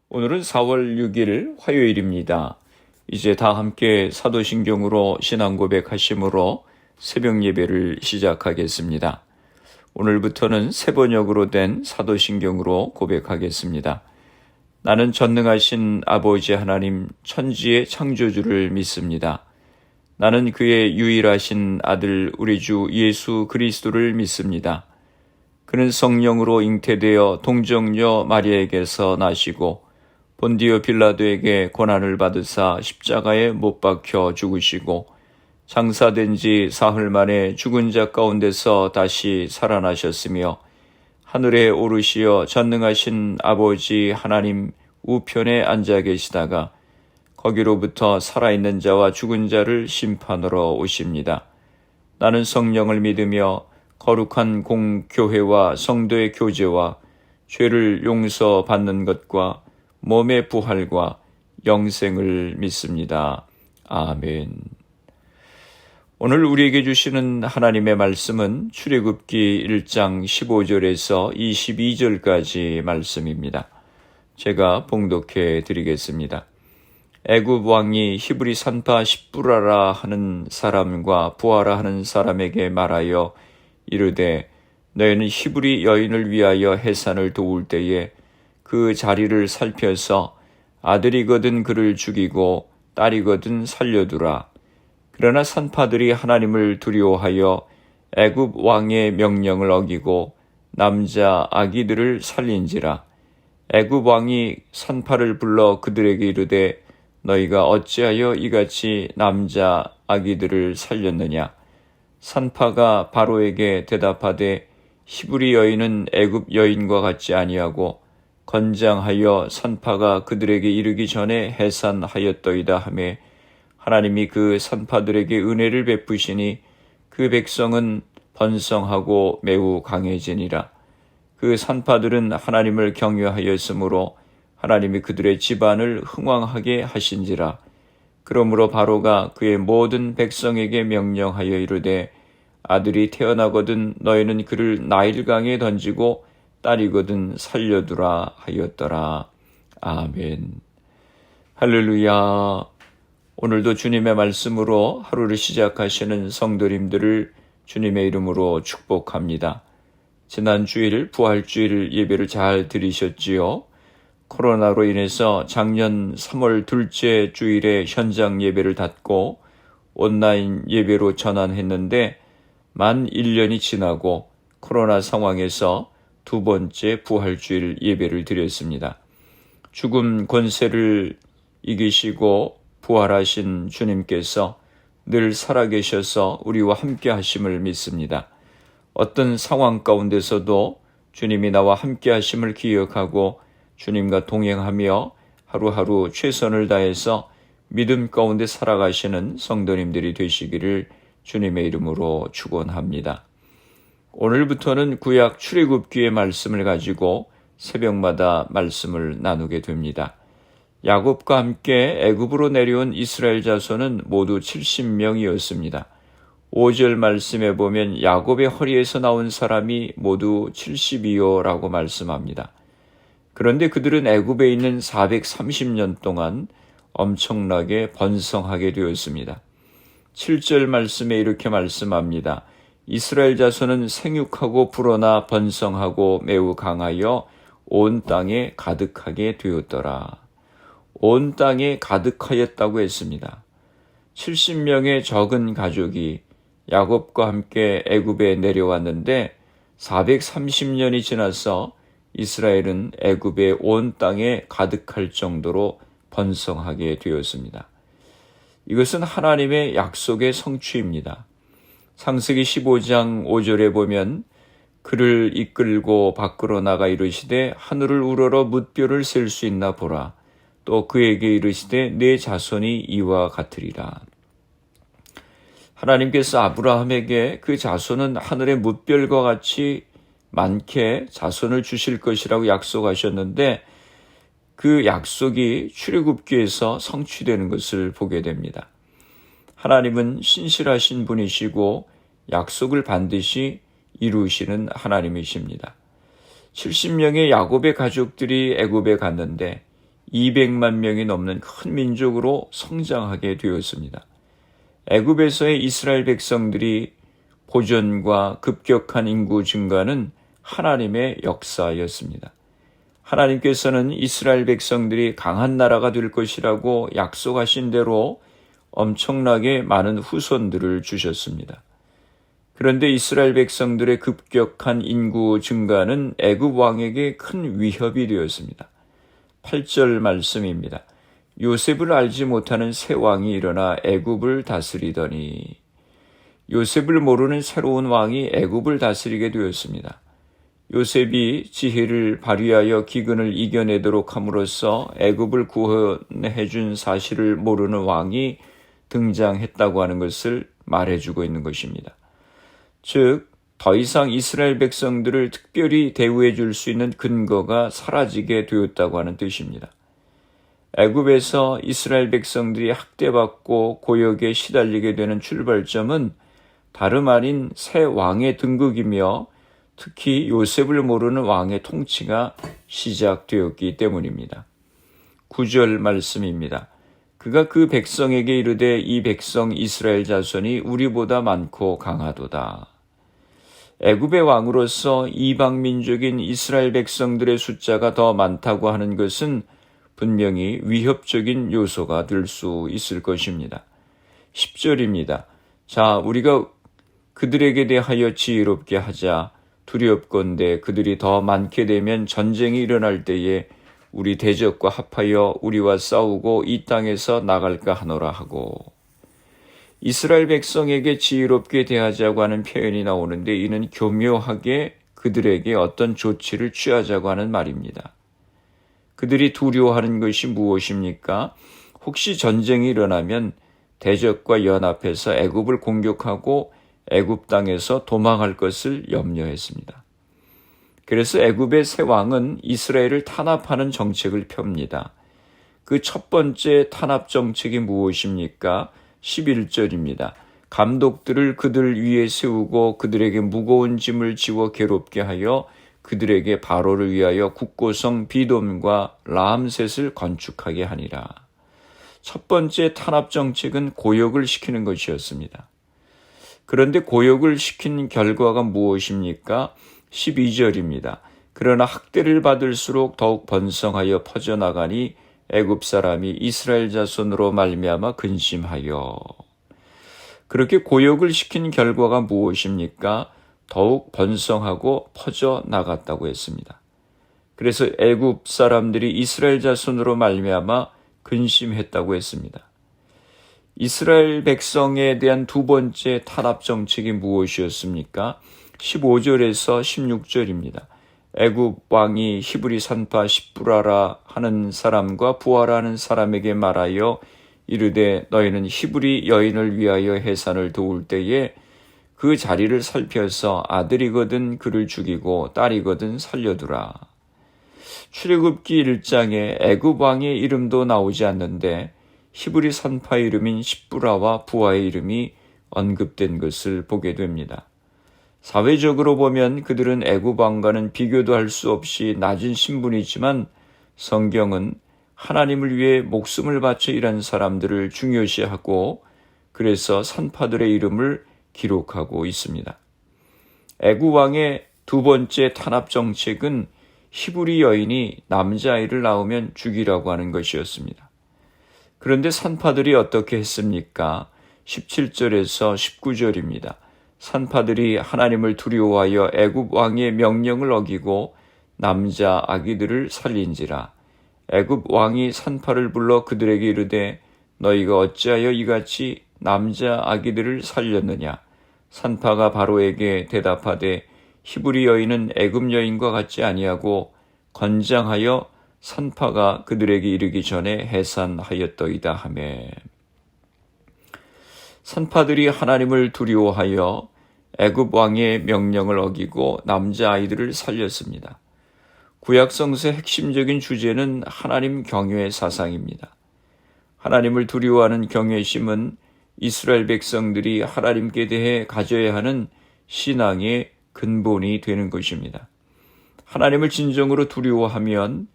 오늘은 4월 6일 화요일입니다. 이제 다 함께 사도신경으로 신앙 고백하심으로 새벽 예배를 시작하겠습니다. 오늘부터는 새 번역으로 된 사도신경으로 고백하겠습니다. 나는 전능하신 아버지 하나님 천지의 창조주를 믿습니다. 나는 그의 유일하신 아들 우리 주 예수 그리스도를 믿습니다. 그는 성령으로 잉태되어 동정녀 마리아에게서 나시고 본디오 빌라도에게 고난을 받으사 십자가에 못 박혀 죽으시고 장사된 지 사흘 만에 죽은 자 가운데서 다시 살아나셨으며 하늘에 오르시어 전능하신 아버지 하나님 우편에 앉아 계시다가 거기로부터 살아있는 자와 죽은 자를 심판하러 오십니다. 나는 성령을 믿으며 거룩한 공교회와 성도의 교제와 죄를 용서받는 것과 몸의 부활과 영생을 믿습니다. 아멘. 오늘 우리에게 주시는 하나님의 말씀은 출애굽기 1장 15절에서 22절까지 말씀입니다. 제가 봉독해 드리겠습니다. 애굽 왕이 히브리 산파 십부라라 하는 사람과 부하라 하는 사람에게 말하여 이르되 너희는 히브리 여인을 위하여 해산을 도울 때에 그 자리를 살펴서 아들이거든 그를 죽이고 딸이거든 살려두라. 그러나 산파들이 하나님을 두려워하여 애굽 왕의 명령을 어기고 남자 아기들을 살린지라. 애굽 왕이 산파를 불러 그들에게 이르되 너희가 어찌하여 이같이 남자 아기들을 살렸느냐. 산파가 바로에게 대답하되 히브리 여인은 애굽 여인과 같지 아니하고 건장하여 산파가 그들에게 이르기 전에 해산하였더이다 하매 하나님이 그 산파들에게 은혜를 베푸시니 그 백성은 번성하고 매우 강해지니라. 그 산파들은 하나님을 경외하였으므로 하나님이 그들의 집안을 흥왕하게 하신지라. 그러므로 바로가 그의 모든 백성에게 명령하여 이르되 아들이 태어나거든 너희는 그를 나일강에 던지고 딸이거든 살려두라 하였더라. 아멘. 할렐루야. 오늘도 주님의 말씀으로 하루를 시작하시는 성도님들을 주님의 이름으로 축복합니다. 지난 주일 부활주일 예배를 잘 들으셨지요? 코로나로 인해서 작년 3월 둘째 주일에 현장 예배를 닫고 온라인 예배로 전환했는데 만 1년이 지나고 코로나 상황에서 두 번째 부활주일 예배를 드렸습니다. 죽음 권세를 이기시고 부활하신 주님께서 늘 살아계셔서 우리와 함께 하심을 믿습니다. 어떤 상황 가운데서도 주님이 나와 함께 하심을 기억하고 주님과 동행하며 하루하루 최선을 다해서 믿음 가운데 살아가시는 성도님들이 되시기를 주님의 이름으로 축원합니다. 오늘부터는 구약 출애굽기의 말씀을 가지고 새벽마다 말씀을 나누게 됩니다. 야곱과 함께 애굽으로 내려온 이스라엘 자손은 모두 70명이었습니다. 5절 말씀에 보면 야곱의 허리에서 나온 사람이 모두 70이요라고 말씀합니다. 그런데 그들은 애굽에 있는 430년 동안 엄청나게 번성하게 되었습니다. 7절 말씀에 이렇게 말씀합니다. 이스라엘 자손은 생육하고 불어나 번성하고 매우 강하여 온 땅에 가득하게 되었더라. 온 땅에 가득하였다고 했습니다. 70명의 적은 가족이 야곱과 함께 애굽에 내려왔는데 430년이 지나서 이스라엘은 애굽의 온 땅에 가득할 정도로 번성하게 되었습니다. 이것은 하나님의 약속의 성취입니다. 창세기 15장 5절에 보면 그를 이끌고 밖으로 나가 이르시되 하늘을 우러러 뭇별을 셀 수 있나 보라. 또 그에게 이르시되 내 자손이 이와 같으리라. 하나님께서 아브라함에게 그 자손은 하늘의 뭇별과 같이 많게 자손을 주실 것이라고 약속하셨는데 그 약속이 출애굽기에서 성취되는 것을 보게 됩니다. 하나님은 신실하신 분이시고 약속을 반드시 이루시는 하나님이십니다. 70명의 야곱의 가족들이 애굽에 갔는데 200만 명이 넘는 큰 민족으로 성장하게 되었습니다. 애굽에서의 이스라엘 백성들이 보전과 급격한 인구 증가는 하나님의 역사였습니다. 하나님께서는 이스라엘 백성들이 강한 나라가 될 것이라고 약속하신 대로 엄청나게 많은 후손들을 주셨습니다. 그런데 이스라엘 백성들의 급격한 인구 증가는 애굽 왕에게 큰 위협이 되었습니다. 8절 말씀입니다. 요셉을 알지 못하는 새 왕이 일어나 애굽을 다스리더니, 요셉을 모르는 새로운 왕이 애굽을 다스리게 되었습니다. 요셉이 지혜를 발휘하여 기근을 이겨내도록 함으로써 애굽을 구원해 준 사실을 모르는 왕이 등장했다고 하는 것을 말해주고 있는 것입니다. 즉, 더 이상 이스라엘 백성들을 특별히 대우해 줄 수 있는 근거가 사라지게 되었다고 하는 뜻입니다. 애굽에서 이스라엘 백성들이 학대받고 고역에 시달리게 되는 출발점은 다름 아닌 새 왕의 등극이며 특히 요셉을 모르는 왕의 통치가 시작되었기 때문입니다. 9절 말씀입니다. 그가 그 백성에게 이르되 이 백성 이스라엘 자손이 우리보다 많고 강하도다. 애굽의 왕으로서 이방 민족인 이스라엘 백성들의 숫자가 더 많다고 하는 것은 분명히 위협적인 요소가 될 수 있을 것입니다. 10절입니다. 자, 우리가 그들에게 대하여 지혜롭게 하자. 두렵건대 그들이 더 많게 되면 전쟁이 일어날 때에 우리 대적과 합하여 우리와 싸우고 이 땅에서 나갈까 하노라 하고, 이스라엘 백성에게 지혜롭게 대하자고 하는 표현이 나오는데 이는 교묘하게 그들에게 어떤 조치를 취하자고 하는 말입니다. 그들이 두려워하는 것이 무엇입니까? 혹시 전쟁이 일어나면 대적과 연합해서 애굽을 공격하고 애굽 땅에서 도망할 것을 염려했습니다. 그래서 애굽의 새 왕은 이스라엘을 탄압하는 정책을 펴니다. 그 첫 번째 탄압 정책이 무엇입니까? 11절입니다. 감독들을 그들 위에 세우고 그들에게 무거운 짐을 지워 괴롭게 하여 그들에게 바로를 위하여 국고성 비돔과 라암셋을 건축하게 하니라. 첫 번째 탄압 정책은 고역을 시키는 것이었습니다. 그런데 고역을 시킨 결과가 무엇입니까? 12절입니다. 그러나 학대를 받을수록 더욱 번성하여 퍼져나가니 애굽 사람이 이스라엘 자손으로 말미암아 근심하여. 그렇게 고역을 시킨 결과가 무엇입니까? 더욱 번성하고 퍼져나갔다고 했습니다. 그래서 애굽 사람들이 이스라엘 자손으로 말미암아 근심했다고 했습니다. 이스라엘 백성에 대한 두 번째 탄압 정책이 무엇이었습니까? 15절에서 16절입니다. 애굽 왕이 히브리 산파 십부라라 하는 사람과 부하라 하는 사람에게 말하여 이르되 너희는 히브리 여인을 위하여 해산을 도울 때에 그 자리를 살펴서 아들이거든 그를 죽이고 딸이거든 살려두라. 출애굽기 1장에 애굽 왕의 이름도 나오지 않는데 히브리 산파의 이름인 십부라와 부하의 이름이 언급된 것을 보게 됩니다. 사회적으로 보면 그들은 애굽 왕과는 비교도 할 수 없이 낮은 신분이지만 성경은 하나님을 위해 목숨을 바쳐 일한 사람들을 중요시하고 그래서 산파들의 이름을 기록하고 있습니다. 애굽 왕의 두 번째 탄압 정책은 히브리 여인이 남자아이를 낳으면 죽이라고 하는 것이었습니다. 그런데 산파들이 어떻게 했습니까? 17절에서 19절입니다. 산파들이 하나님을 두려워하여 애굽 왕의 명령을 어기고 남자 아기들을 살린지라. 애굽 왕이 산파를 불러 그들에게 이르되 너희가 어찌하여 이같이 남자 아기들을 살렸느냐? 산파가 바로에게 대답하되 히브리 여인은 애굽 여인과 같지 아니하고 건장하여 산파가 그들에게 이르기 전에 해산하였더이다 하매. 산파들이 하나님을 두려워하여 애굽 왕의 명령을 어기고 남자아이들을 살렸습니다. 구약 성서의 핵심적인 주제는 하나님 경외의 사상입니다. 하나님을 두려워하는 경외심은 이스라엘 백성들이 하나님께 대해 가져야 하는 신앙의 근본이 되는 것입니다. 하나님을 진정으로 두려워하면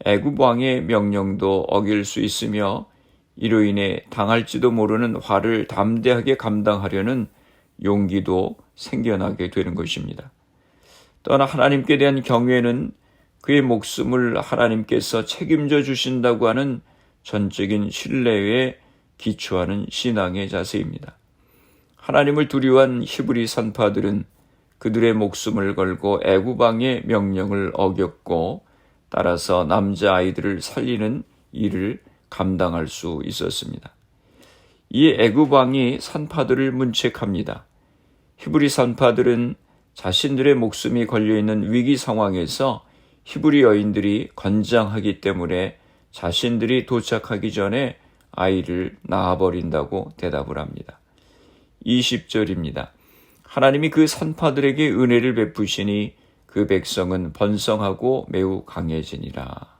애굽 왕의 명령도 어길 수 있으며 이로 인해 당할지도 모르는 화를 담대하게 감당하려는 용기도 생겨나게 되는 것입니다. 또한 하나님께 대한 경외는 그의 목숨을 하나님께서 책임져 주신다고 하는 전적인 신뢰에 기초하는 신앙의 자세입니다. 하나님을 두려워한 히브리 산파들은 그들의 목숨을 걸고 애굽 왕의 명령을 어겼고 따라서 남자아이들을 살리는 일을 감당할 수 있었습니다. 이 애굽 왕이 산파들을 문책합니다. 히브리 산파들은 자신들의 목숨이 걸려있는 위기 상황에서 히브리 여인들이 건장하기 때문에 자신들이 도착하기 전에 아이를 낳아버린다고 대답을 합니다. 20절입니다. 하나님이 그 산파들에게 은혜를 베푸시니 그 백성은 번성하고 매우 강해지니라.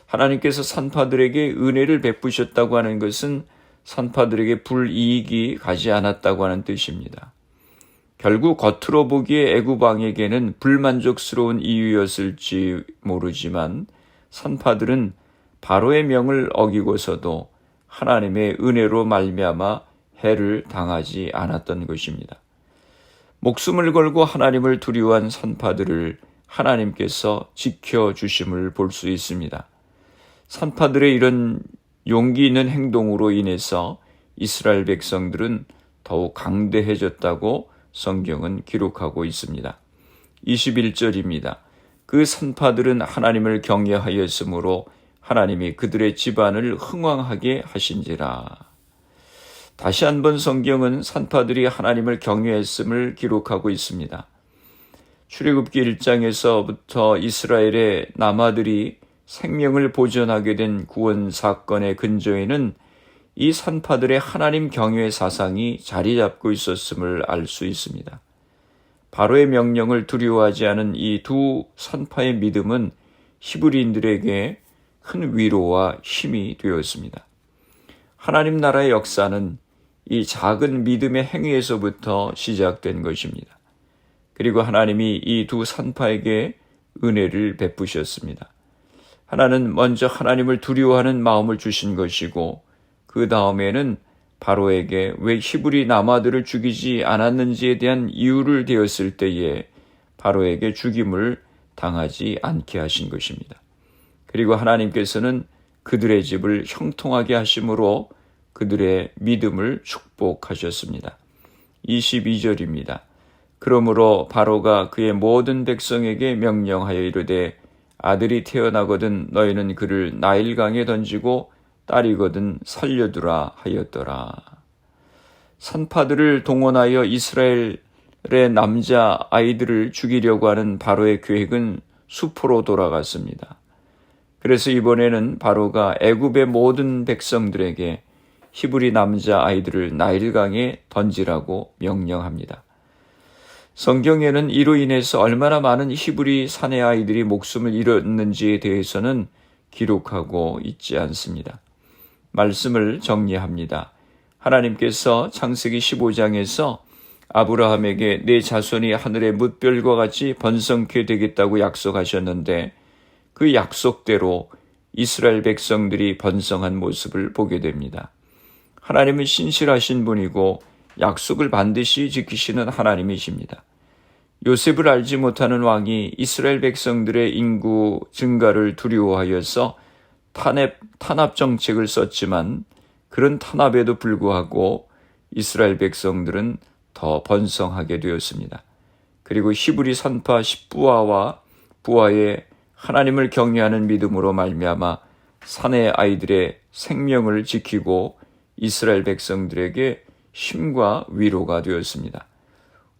하나님께서 산파들에게 은혜를 베푸셨다고 하는 것은 산파들에게 불이익이 가지 않았다고 하는 뜻입니다. 결국 겉으로 보기에 애굽 왕에게는 불만족스러운 이유였을지 모르지만 산파들은 바로의 명을 어기고서도 하나님의 은혜로 말미암아 해를 당하지 않았던 것입니다. 목숨을 걸고 하나님을 두려워한 산파들을 하나님께서 지켜주심을 볼 수 있습니다. 산파들의 이런 용기 있는 행동으로 인해서 이스라엘 백성들은 더욱 강대해졌다고 성경은 기록하고 있습니다. 21절입니다. 그 산파들은 하나님을 경외하였으므로 하나님이 그들의 집안을 흥왕하게 하신지라. 다시 한번 성경은 산파들이 하나님을 경외했음을 기록하고 있습니다. 출애굽기 1장에서부터 이스라엘의 남아들이 생명을 보존하게 된 구원 사건의 근저에는 이 산파들의 하나님 경외 사상이 자리 잡고 있었음을 알 수 있습니다. 바로의 명령을 두려워하지 않은 이 두 산파의 믿음은 히브리인들에게 큰 위로와 힘이 되었습니다. 하나님 나라의 역사는 이 작은 믿음의 행위에서부터 시작된 것입니다. 그리고 하나님이 이 두 산파에게 은혜를 베푸셨습니다. 하나는 먼저 하나님을 두려워하는 마음을 주신 것이고 그 다음에는 바로에게 왜 히브리 남아들을 죽이지 않았는지에 대한 이유를 대었을 때에 바로에게 죽임을 당하지 않게 하신 것입니다. 그리고 하나님께서는 그들의 집을 형통하게 하심으로 그들의 믿음을 축복하셨습니다. 22절입니다. 그러므로 바로가 그의 모든 백성에게 명령하여 이르되 아들이 태어나거든 너희는 그를 나일강에 던지고 딸이거든 살려두라 하였더라. 산파들을 동원하여 이스라엘의 남자 아이들을 죽이려고 하는 바로의 계획은 수포로 돌아갔습니다. 그래서 이번에는 바로가 애굽의 모든 백성들에게 히브리 남자 아이들을 나일강에 던지라고 명령합니다. 성경에는 이로 인해서 얼마나 많은 히브리 사내 아이들이 목숨을 잃었는지에 대해서는 기록하고 있지 않습니다. 말씀을 정리합니다. 하나님께서 창세기 15장에서 아브라함에게 내 자손이 하늘의 뭇별과 같이 번성케 되겠다고 약속하셨는데 그 약속대로 이스라엘 백성들이 번성한 모습을 보게 됩니다. 하나님은 신실하신 분이고 약속을 반드시 지키시는 하나님이십니다. 요셉을 알지 못하는 왕이 이스라엘 백성들의 인구 증가를 두려워하여서 탄압 정책을 썼지만 그런 탄압에도 불구하고 이스라엘 백성들은 더 번성하게 되었습니다. 그리고 히브리 산파 십부아와 부아의 하나님을 경외하는 믿음으로 말미암아 사내 아이들의 생명을 지키고 이스라엘 백성들에게 힘과 위로가 되었습니다.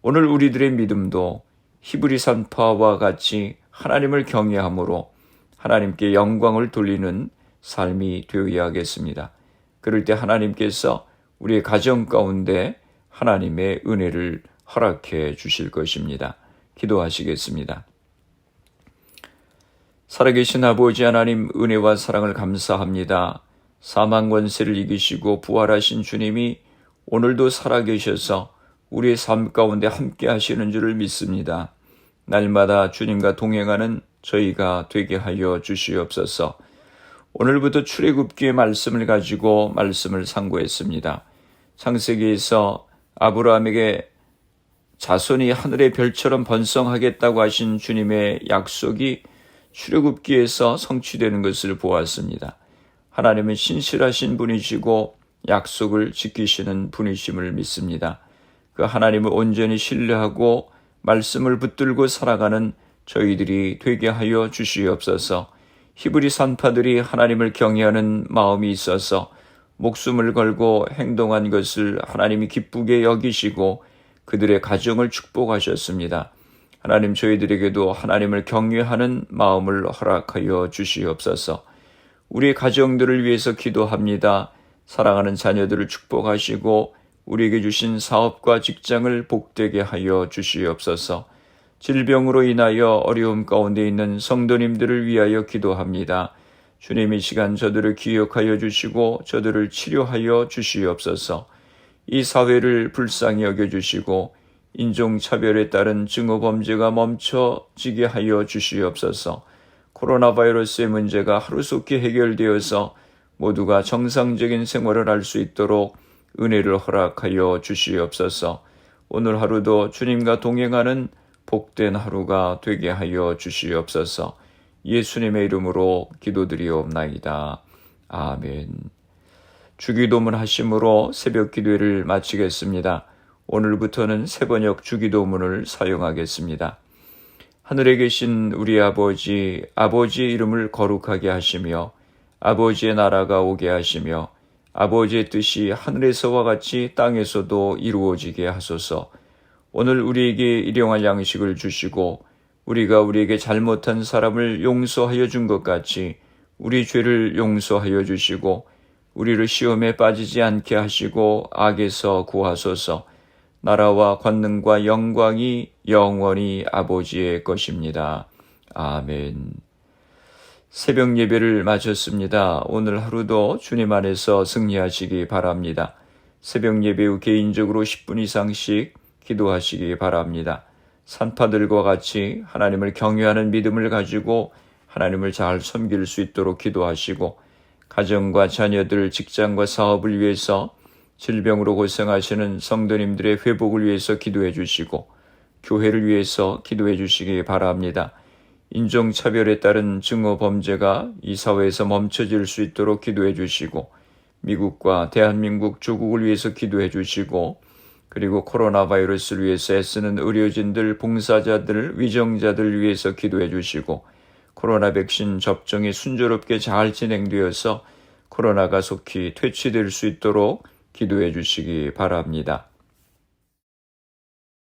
오늘 우리들의 믿음도 히브리 산파와 같이 하나님을 경외함으로 하나님께 영광을 돌리는 삶이 되어야겠습니다. 그럴 때 하나님께서 우리의 가정 가운데 하나님의 은혜를 허락해 주실 것입니다. 기도하시겠습니다. 살아계신 아버지 하나님, 은혜와 사랑을 감사합니다. 사망 권세를 이기시고 부활하신 주님이 오늘도 살아계셔서 우리의 삶 가운데 함께 하시는 줄을 믿습니다. 날마다 주님과 동행하는 저희가 되게 하여 주시옵소서. 오늘부터 출애굽기의 말씀을 가지고 말씀을 상고했습니다. 창세기에서 아브라함에게 자손이 하늘의 별처럼 번성하겠다고 하신 주님의 약속이 출애굽기에서 성취되는 것을 보았습니다. 하나님은 신실하신 분이시고 약속을 지키시는 분이심을 믿습니다. 그 하나님을 온전히 신뢰하고 말씀을 붙들고 살아가는 저희들이 되게 하여 주시옵소서. 히브리 산파들이 하나님을 경외하는 마음이 있어서 목숨을 걸고 행동한 것을 하나님이 기쁘게 여기시고 그들의 가정을 축복하셨습니다. 하나님, 저희들에게도 하나님을 경외하는 마음을 허락하여 주시옵소서. 우리 가정들을 위해서 기도합니다. 사랑하는 자녀들을 축복하시고 우리에게 주신 사업과 직장을 복되게 하여 주시옵소서. 질병으로 인하여 어려움 가운데 있는 성도님들을 위하여 기도합니다. 주님, 이 시간 저들을 기억하여 주시고 저들을 치료하여 주시옵소서. 이 사회를 불쌍히 여겨주시고 인종차별에 따른 증오범죄가 멈춰지게 하여 주시옵소서. 코로나 바이러스의 문제가 하루속히 해결되어서 모두가 정상적인 생활을 할 수 있도록 은혜를 허락하여 주시옵소서. 오늘 하루도 주님과 동행하는 복된 하루가 되게 하여 주시옵소서. 예수님의 이름으로 기도드리옵나이다. 아멘. 주기도문 하심으로 새벽 기도회를 마치겠습니다. 오늘부터는 새번역 주기도문을 사용하겠습니다. 하늘에 계신 우리 아버지, 아버지의 이름을 거룩하게 하시며 아버지의 나라가 오게 하시며 아버지의 뜻이 하늘에서와 같이 땅에서도 이루어지게 하소서. 오늘 우리에게 일용할 양식을 주시고 우리가 우리에게 잘못한 사람을 용서하여 준 것 같이 우리 죄를 용서하여 주시고 우리를 시험에 빠지지 않게 하시고 악에서 구하소서. 나라와 권능과 영광이 영원히 아버지의 것입니다. 아멘. 새벽 예배를 마쳤습니다. 오늘 하루도 주님 안에서 승리하시기 바랍니다. 새벽 예배 후 개인적으로 10분 이상씩 기도하시기 바랍니다. 산파들과 같이 하나님을 경외하는 믿음을 가지고 하나님을 잘 섬길 수 있도록 기도하시고 가정과 자녀들, 직장과 사업을 위해서 질병으로 고생하시는 성도님들의 회복을 위해서 기도해 주시고 교회를 위해서 기도해 주시기 바랍니다. 인종차별에 따른 증오 범죄가 이 사회에서 멈춰질 수 있도록 기도해 주시고 미국과 대한민국, 조국을 위해서 기도해 주시고 그리고 코로나 바이러스를 위해서 애쓰는 의료진들, 봉사자들, 위정자들 위해서 기도해 주시고 코로나 백신 접종이 순조롭게 잘 진행되어서 코로나가 속히 퇴치될 수 있도록 기도해 주시기 바랍니다.